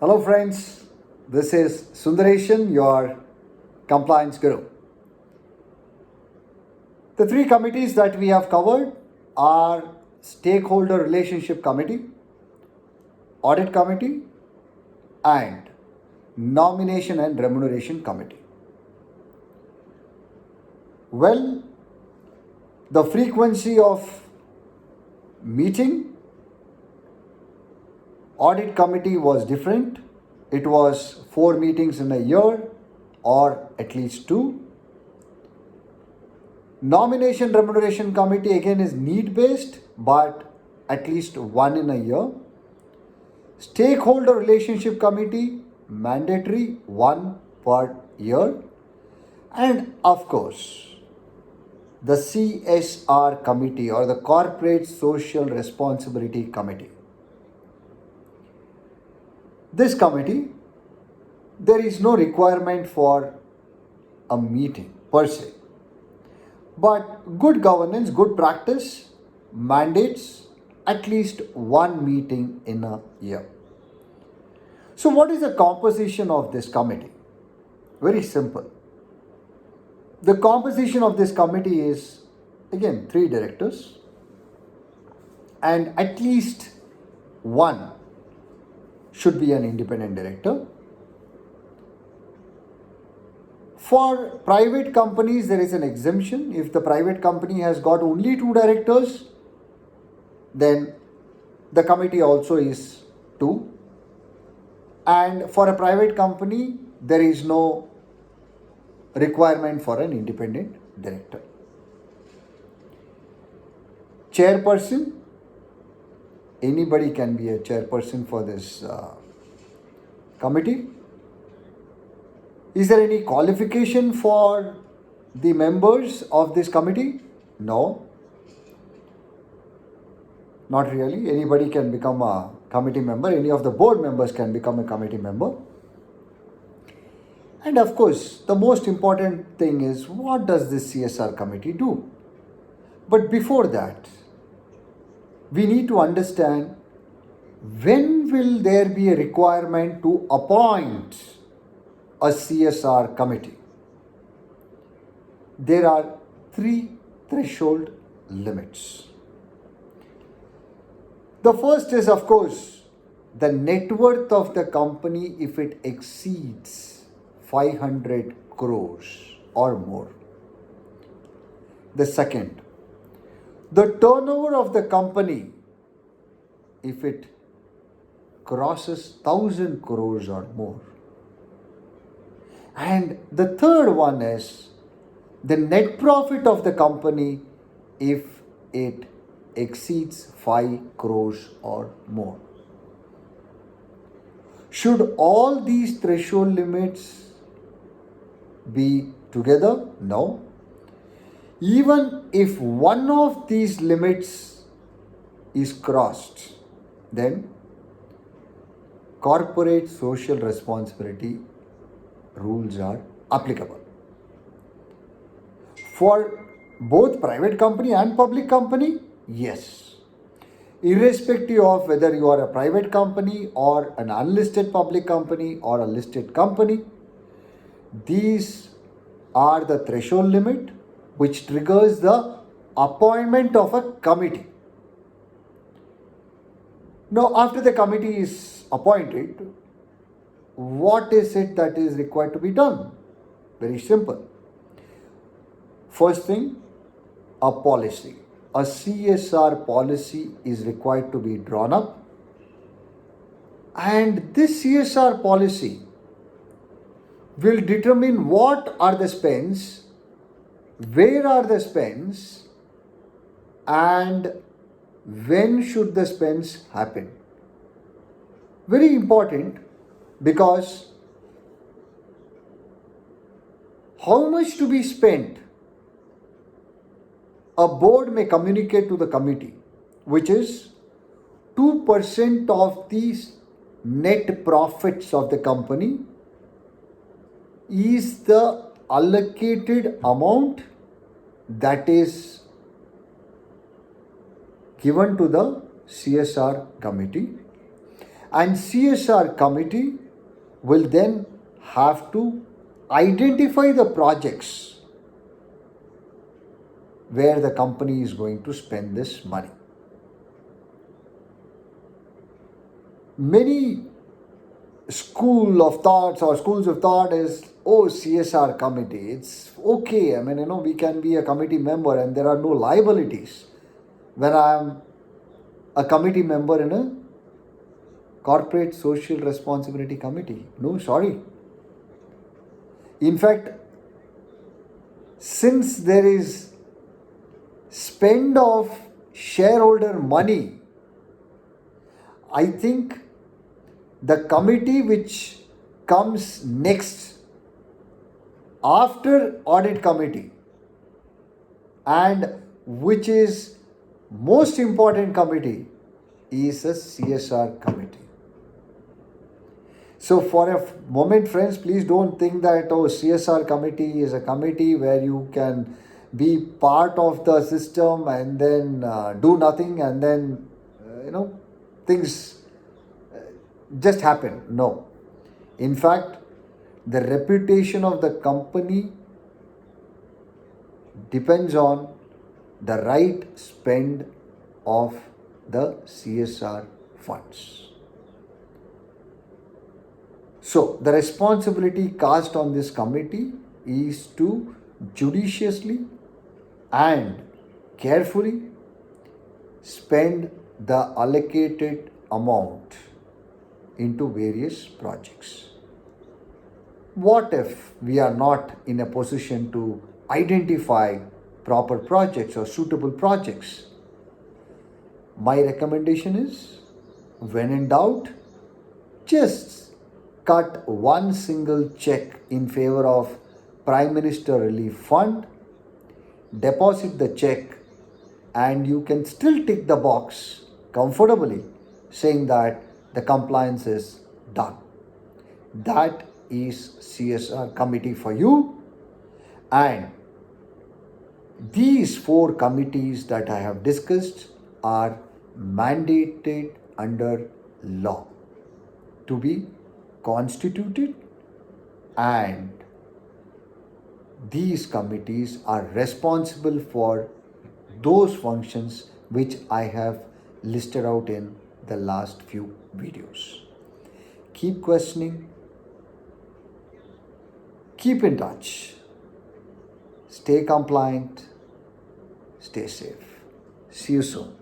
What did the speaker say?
Hello, friends. This is Sundareshan, your compliance guru. The three committees that we have covered are Stakeholder Relationship Committee, Audit Committee, and Nomination and Remuneration Committee. Well, the frequency of meeting, Audit Committee was different. It was 4 meetings in a year or at least 2. Nomination Remuneration Committee again is need based, but at least 1 in a year. Stakeholder Relationship Committee mandatory, 1 per year. And of course, the CSR Committee or the Corporate Social Responsibility Committee. This committee, there is no requirement for a meeting per se. But good governance, good practice mandates at least 1 meeting in a year. So, what is the composition of this committee? Very simple. The composition of this committee is again 3 directors and at least 1 should be an independent director. For private companies, there is an exemption. If the private company has got only 2 directors, then the committee also is 2. And for a private company, there is no requirement for an independent director. Chairperson, anybody can be a chairperson for this committee. Is there any qualification for the members of this committee? No, not really. Anybody can become a committee member. Any of the board members can become a committee member. And of course, the most important thing is, what does this CSR committee do? But before that, we need to understand, when will there be a requirement to appoint a CSR committee? There are 3 threshold limits. The first is, of course, the net worth of the company if it exceeds 500 crores or more. The second, the turnover of the company if it crosses 1,000 crores or more. And the third one is the net profit of the company if it exceeds 5 crores or more. Should all these threshold limits be together? No. Even if one of these limits is crossed, then corporate social responsibility rules are applicable. For both private company and public company, yes. Irrespective of whether you are a private company or an unlisted public company or a listed company, these are the threshold limit which triggers the appointment of a committee. Now, after the committee is appointed, what is it that is required to be done? Very simple. First thing, a policy. A CSR policy is required to be drawn up, and this CSR policy will determine what are the spends, where are the spends, and when should the spends happen. Very important, because how much to be spent, a board may communicate to the committee, which is 2% of the net profits of the company is the allocated amount that is given to the CSR committee, And CSR committee will then have to identify the projects where the company is going to spend this money. Many school of thoughts or schools of thought is, oh, CSR committee, it's okay. I mean, we can be a committee member and there are no liabilities when I am a committee member in a corporate social responsibility committee. No, sorry. In fact, since there is spend of shareholder money, I think the committee which comes next after audit committee and which is most important committee is a CSR committee. So for a moment, friends, please don't think that, oh, CSR committee is a committee where you can be part of the system and then do nothing and then, things just happen. No. In fact, the reputation of the company depends on the right spend of the CSR funds. So, the responsibility cast on this committee is to judiciously and carefully spend the allocated amount into various projects. What if we are not in a position to identify proper projects or suitable projects? My recommendation is, when in doubt, just cut one single check in favor of Prime Minister Relief Fund, deposit the check, and you can still tick the box comfortably saying that the compliance is done. That is CSR committee for you. And these 4 committees that I have discussed are mandated under law to be constituted, and these committees are responsible for those functions which I have listed out in the last few videos. Keep questioning, keep in touch, stay compliant, stay safe. See you soon.